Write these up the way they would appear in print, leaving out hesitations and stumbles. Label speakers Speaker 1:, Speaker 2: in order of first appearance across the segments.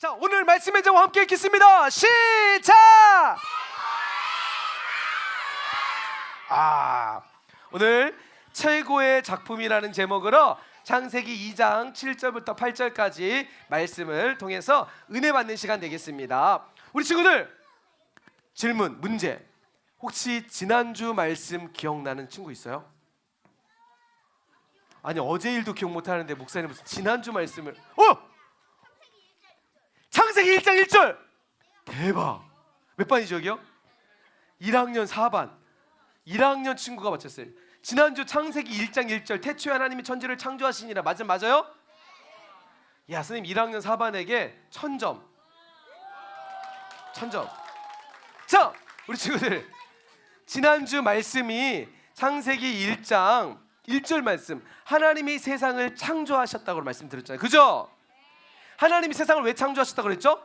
Speaker 1: 자, 오늘 말씀의 제목 함께 읽겠습니다. 시작! 오늘 최고의 작품이라는 제목으로 창세기 2장 7절부터 8절까지 말씀을 통해서 은혜 받는 시간 되겠습니다. 우리 친구들, 질문, 문제. 혹시 지난주 말씀 기억나는 친구 있어요? 아니, 어제 일도 기억 못하는데 목사님 무슨 지난주 말씀을 창세기 1장 1절! 대박! 몇 반이죠 여기요? 1학년 4반 1학년 친구가 맞췄어요. 지난주 창세기 1장 1절 태초에 하나님이 천지를 창조하시니라. 맞아요? 야, 선생님 1학년 4반에게 1000점. 자, 우리 친구들, 지난주 말씀이 창세기 1장 1절 말씀, 하나님이 세상을 창조하셨다고 말씀드렸잖아요. 그죠? 하나님이 세상을 왜 창조하셨다고 그랬죠?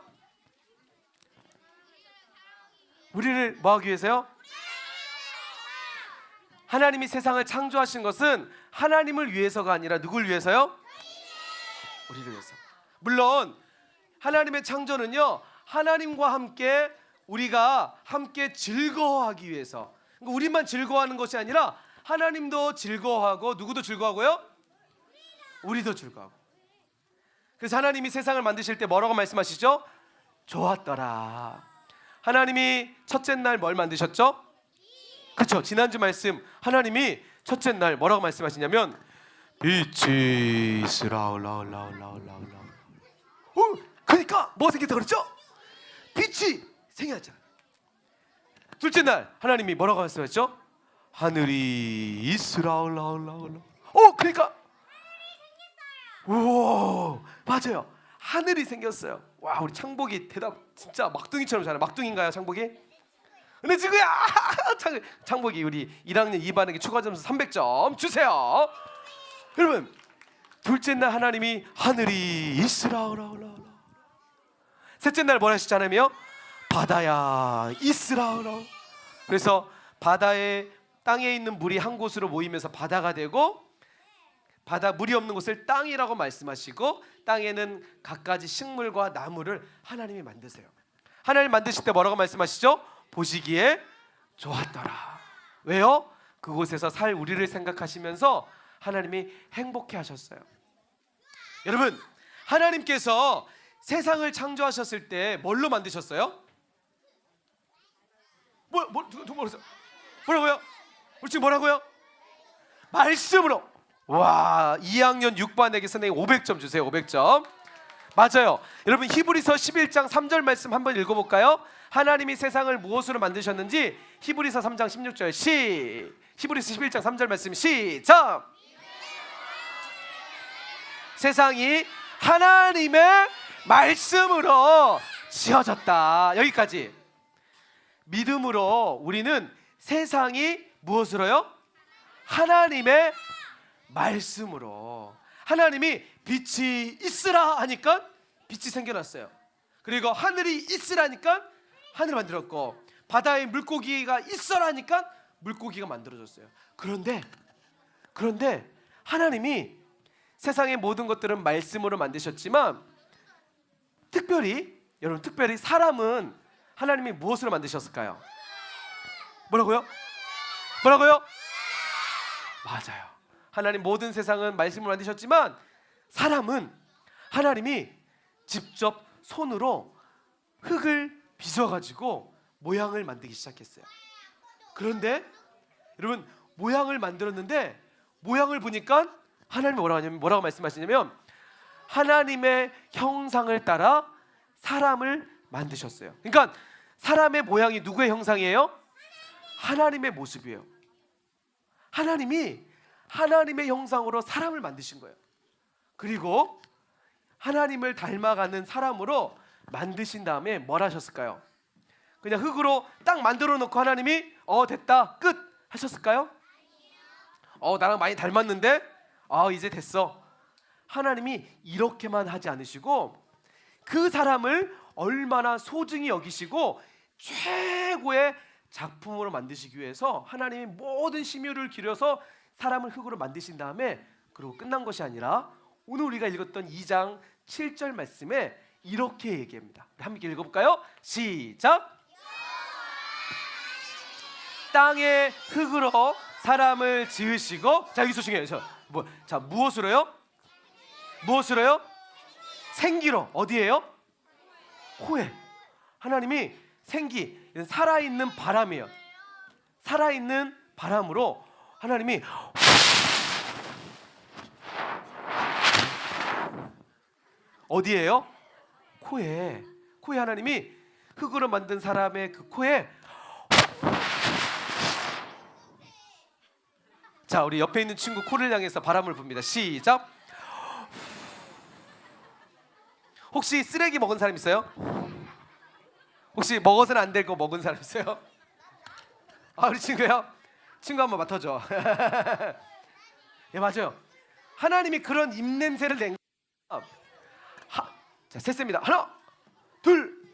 Speaker 1: 우리를 뭐 하기 위해서요? 하나님이 세상을 창조하신 것은 하나님을 위해서가 아니라 누굴 위해서요? 우리를 위해서. 물론 하나님의 창조는요, 하나님과 함께 우리가 함께 즐거워하기 위해서. 그러니까 우리만 즐거워하는 것이 아니라 하나님도 즐거워하고, 누구도 즐거워하고요? 우리도 즐거워하고. 그래서 하나님이 세상을 만드실 때 뭐라고 말씀하시죠? 좋았더라. 하나님이 첫째 날 뭘 만드셨죠? 그렇죠. 지난주 말씀, 하나님이 첫째 날 뭐라고 말씀하시냐면 빛이 있으라. 그러니까 뭐가 생겼다 그랬죠? 빛이 생겼잖아. 둘째 날 하나님이 뭐라고 말씀하셨죠? 하늘이 있으라. 그러니까 우와, 맞아요. 하늘이 생겼어요. 와, 우리 창복이 대답 진짜 막둥이처럼 잘해. 막둥인가요, 창복이? 근데 지금야 창복이 우리 1학년 2반에게 추가 점수 300점 주세요. 여러분, 둘째 날 하나님이 하늘이 있으라. 셋째 날 뭐라 하셨잖아요? 바다야 있으라. 그래서 바다에, 땅에 있는 물이 한 곳으로 모이면서 바다가 되고, 바다 물이 없는 곳을 땅이라고 말씀하시고, 땅에는 갖가지 식물과 나무를 하나님이 만드세요. 하나님 만드실 때 뭐라고 말씀하시죠? 보시기에 좋았더라. 왜요? 그곳에서 살 우리를 생각하시면서 하나님이 행복해 하셨어요. 여러분, 하나님께서 세상을 창조하셨을 때 뭘로 만드셨어요? 뭐라고요? 우리 지금 뭐라고요? 말씀으로. 와, 2학년 6반에게 선생님 500점 주세요. 500점. 맞아요. 여러분, 히브리서 11장 3절 말씀 한번 읽어볼까요? 하나님이 세상을 무엇으로 만드셨는지 히브리서 3장 16절 히브리서 11장 3절 말씀 시작. 세상이 하나님의 말씀으로 지어졌다. 여기까지. 믿음으로 우리는 세상이 무엇으로요? 하나님의 말씀으로. 하나님이 빛이 있으라 하니까 빛이 생겨났어요. 그리고 하늘이 있으라니까 하늘을 만들었고, 바다에 물고기가 있어라 하니까 물고기가 만들어졌어요. 그런데 하나님이 세상의 모든 것들은 말씀으로 만드셨지만, 특별히 사람은 하나님이 무엇으로 만드셨을까요? 뭐라고요? 맞아요. 하나님 모든 세상은 말씀으로 만드셨지만, 사람은 하나님이 직접 손으로 흙을 빚어가지고 모양을 만들기 시작했어요. 그런데 여러분, 모양을 만들었는데 모양을 보니까 하나님이 뭐라고 말씀하시냐면 하나님의 형상을 따라 사람을 만드셨어요. 그러니까 사람의 모양이 누구의 형상이에요? 하나님의 모습이에요. 하나님이 하나님의 형상으로 사람을 만드신 거예요. 그리고 하나님을 닮아가는 사람으로 만드신 다음에 뭘 하셨을까요? 그냥 흙으로 딱 만들어 놓고 하나님이 됐다 끝 하셨을까요? 나랑 많이 닮았는데 이제 됐어. 하나님이 이렇게만 하지 않으시고 그 사람을 얼마나 소중히 여기시고 최고의 작품으로 만드시기 위해서 하나님이 모든 심혈을 기울여서 사람을 흙으로 만드신 다음에, 그리고 끝난 것이 아니라 오늘 우리가 읽었던 2장 7절 말씀에 이렇게 얘기합니다. 함께 읽어볼까요? 시작. 땅의 흙으로 사람을 지으시고, 자 여기서 중요해요. 자 무엇으로요? 무엇으로요? 생기로. 어디에요? 코에. 하나님이 생기, 살아있는 바람이에요. 살아있는 바람으로 하나님이 어디에요? 코에. 코에 하나님이 흙으로 만든 사람의 그 코에. 자 우리 옆에 있는 친구 코를 향해서 바람을 붑니다. 시작. 혹시 쓰레기 먹은 사람 있어요? 혹시 먹어서는 안 될 거 먹은 사람 있어요? 아 우리 친구요? 친구 한번 맡아줘. 예 맞아요. 하나님이 그런 입냄새를 낸 거. 자 셋입니다. 하나 둘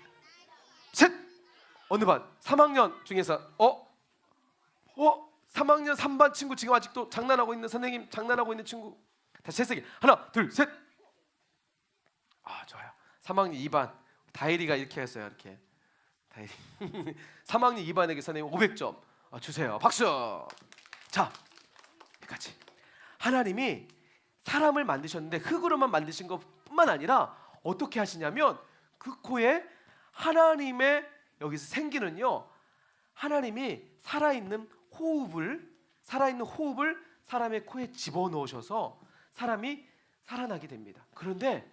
Speaker 1: 셋. 어느 반? 3학년 중에서 3학년 3반 친구 지금 아직도 장난하고 있는 선생님, 장난하고 있는 친구. 다시 셋. 하나 둘 셋. 아 좋아요. 3학년 2반 다혜리가 이렇게 했어요. 이렇게 다혜리. 3학년 2반에게 선생님 500점 주세요. 박수. 자 여기까지. 하나님이 사람을 만드셨는데 흙으로만 만드신 것뿐만 아니라 어떻게 하시냐면 그 코에 하나님의 여기서 생기는요, 하나님이 살아있는 호흡을 사람의 코에 집어넣으셔서 사람이 살아나게 됩니다. 그런데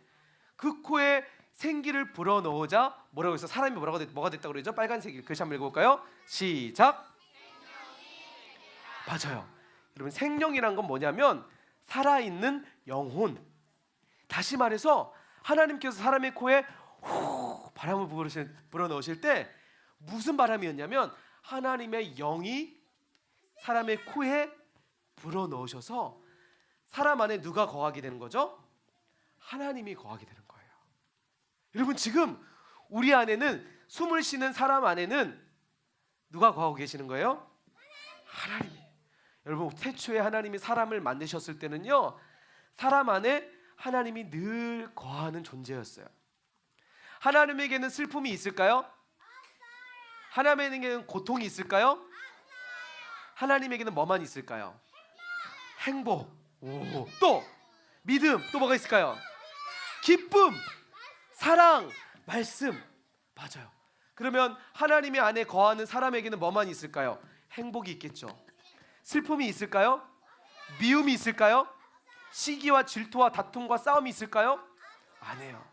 Speaker 1: 그 코에 생기를 불어넣으자 뭐라고 해서 사람이 뭐가 됐다고 그러죠? 빨간색 글씨 한번 읽어볼까요? 시작. 맞아요. 여러분 생명이란 건 뭐냐면 살아있는 영혼. 다시 말해서 하나님께서 사람의 코에 바람을 불어넣으실 때 무슨 바람이었냐면 하나님의 영이 사람의 코에 불어넣으셔서 사람 안에 누가 거하게 되는 거죠? 하나님이 거하게 되는 거예요. 여러분 지금 우리 안에는, 숨을 쉬는 사람 안에는 누가 거하고 계시는 거예요? 하나님이. 여러분 태초에 하나님이 사람을 만드셨을 때는요, 사람 안에 하나님이 늘 거하는 존재였어요. 하나님에게는 슬픔이 있을까요? 하나님에게는 고통이 있을까요? 하나님에게는 뭐만 있을까요? 행복. 또 믿음. 또 뭐가 있을까요? 기쁨, 사랑, 말씀. 맞아요. 그러면 하나님의 안에 거하는 사람에게는 뭐만 있을까요? 행복이 있겠죠. 슬픔이 있을까요? 미움이 있을까요? 시기와 질투와 다툼과 싸움이 있을까요? 아니에요.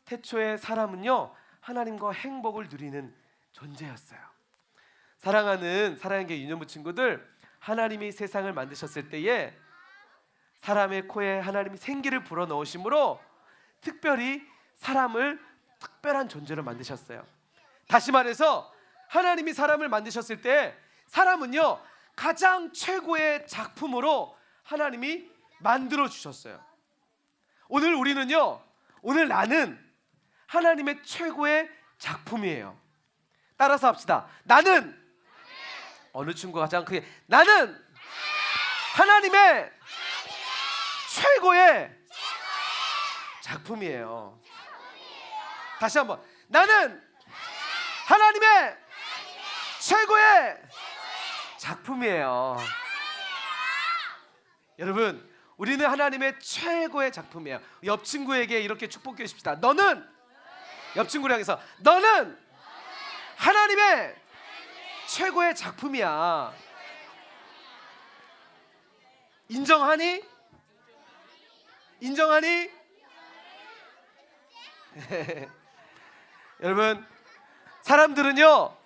Speaker 1: 태초에 사람은요, 하나님과 행복을 누리는 존재였어요. 사랑하는 사랑의 유년부 친구들, 하나님이 세상을 만드셨을 때에 사람의 코에 하나님이 생기를 불어넣으심으로 특별히 사람을 특별한 존재로 만드셨어요. 다시 말해서 하나님이 사람을 만드셨을 때 사람은요, 가장 최고의 작품으로 하나님이 만들어 주셨어요. 오늘 우리는요, 오늘 나는 하나님의 최고의 작품이에요. 따라서 합시다. 나는, 어느 친구가 가장 크게, 나는 하나님의 최고의 작품이에요. 다시 한번. 나는 하나님의 최고의 작품이에요. 여러분, 우리는 하나님의 최고의 작품이에요. 옆 친구에게 이렇게 축복해 주십시다. 너는, 옆 친구를 향해서, 너는 하나님의 최고의 작품이야. 인정하니? 인정하니? 여러분, 사람들은요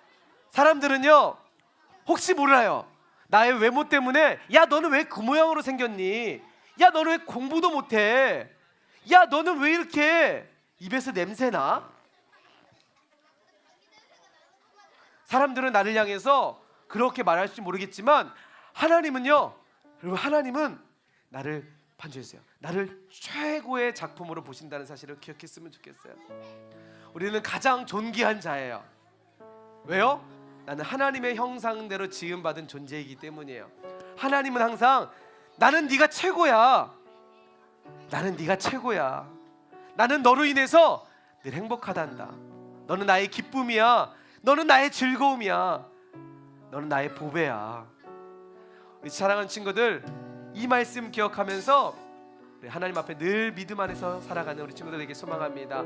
Speaker 1: 혹시 몰라요. 나의 외모 때문에, 야 너는 왜 그 모양으로 생겼니? 야 너는 왜 공부도 못해? 야 너는 왜 이렇게 입에서 냄새나? 사람들은 나를 향해서 그렇게 말할지 모르겠지만 하나님은요, 여러분, 하나님은 나를 반주했어요. 나를 최고의 작품으로 보신다는 사실을 기억했으면 좋겠어요. 우리는 가장 존귀한 자예요. 왜요? 나는 하나님의 형상대로 지음받은 존재이기 때문이에요. 하나님은 항상 나는 네가 최고야. 나는 네가 최고야. 나는 너로 인해서 늘 행복하단다. 너는 나의 기쁨이야. 너는 나의 즐거움이야. 너는 나의 보배야. 우리 사랑하는 친구들, 이 말씀 기억하면서 우리 하나님 앞에 늘 믿음 안에서 살아가는 우리 친구들에게 소망합니다.